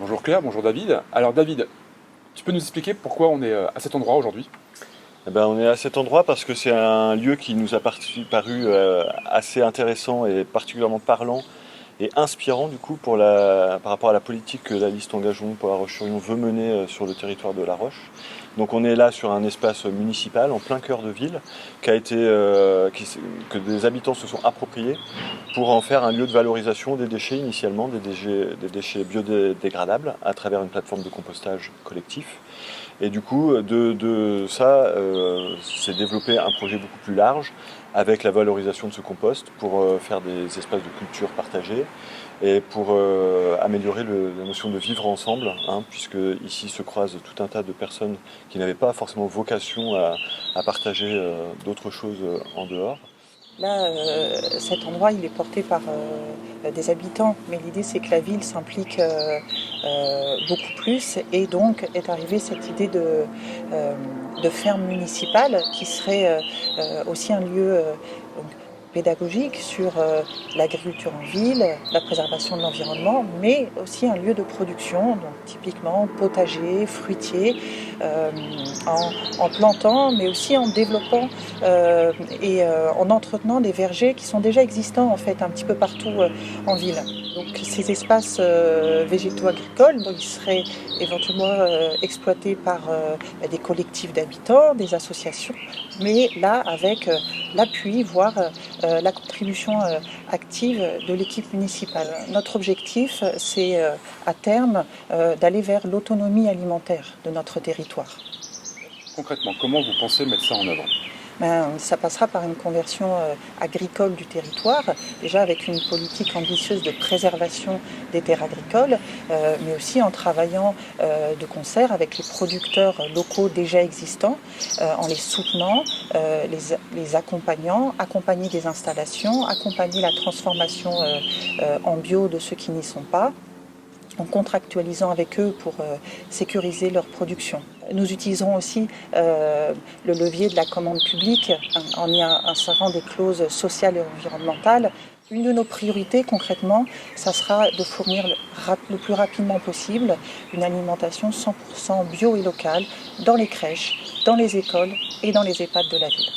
Bonjour Claire, bonjour David. Alors David, tu peux nous expliquer pourquoi on est à cet endroit aujourd'hui? Eh ben, on est à cet endroit parce que c'est un lieu qui nous a paru assez intéressant et particulièrement parlant et inspirant du coup par rapport à la politique que la liste Engagement pour La Roche-sur-Yon veut mener sur le territoire de La Roche. Donc on est là sur un espace municipal en plein cœur de ville qui a été, que des habitants se sont appropriés pour en faire un lieu de valorisation des déchets initialement, des déchets biodégradables à travers une plateforme de compostage collectif. Et du coup, de ça, s'est développé un projet beaucoup plus large avec la valorisation de ce compost pour faire des espaces de culture partagés et pour améliorer la notion de vivre ensemble, hein, puisque ici se croisent tout un tas de personnes qui n'avaient pas forcément vocation à partager d'autres choses en dehors. Là, cet endroit, il est porté par des habitants, mais l'idée c'est que la ville s'implique beaucoup plus, et donc est arrivée cette idée de ferme municipale qui serait aussi un lieu donc, pédagogique sur l'agriculture en ville, la préservation de l'environnement, mais aussi un lieu de production, donc typiquement potager, fruitier, en plantant, mais aussi en développant et en entretenant des vergers qui sont déjà existants en fait un petit peu partout en ville. Donc ces espaces végétaux agricoles, donc, ils seraient éventuellement exploités par des collectifs d'habitants, des associations, mais là avec l'appui, voire la contribution active de l'équipe municipale. Notre objectif, c'est à terme d'aller vers l'autonomie alimentaire de notre territoire. Concrètement, comment vous pensez mettre ça en œuvre? Ça passera par une conversion agricole du territoire, déjà avec une politique ambitieuse de préservation des terres agricoles, mais aussi en travaillant de concert avec les producteurs locaux déjà existants, en les soutenant, les accompagnant, accompagner des installations, accompagner la transformation en bio de ceux qui n'y sont pas, en contractualisant avec eux pour sécuriser leur production. Nous utiliserons aussi le levier de la commande publique en y insérant des clauses sociales et environnementales. Une de nos priorités concrètement, ça sera de fournir le plus rapidement possible une alimentation 100% bio et locale dans les crèches, dans les écoles et dans les EHPAD de la ville.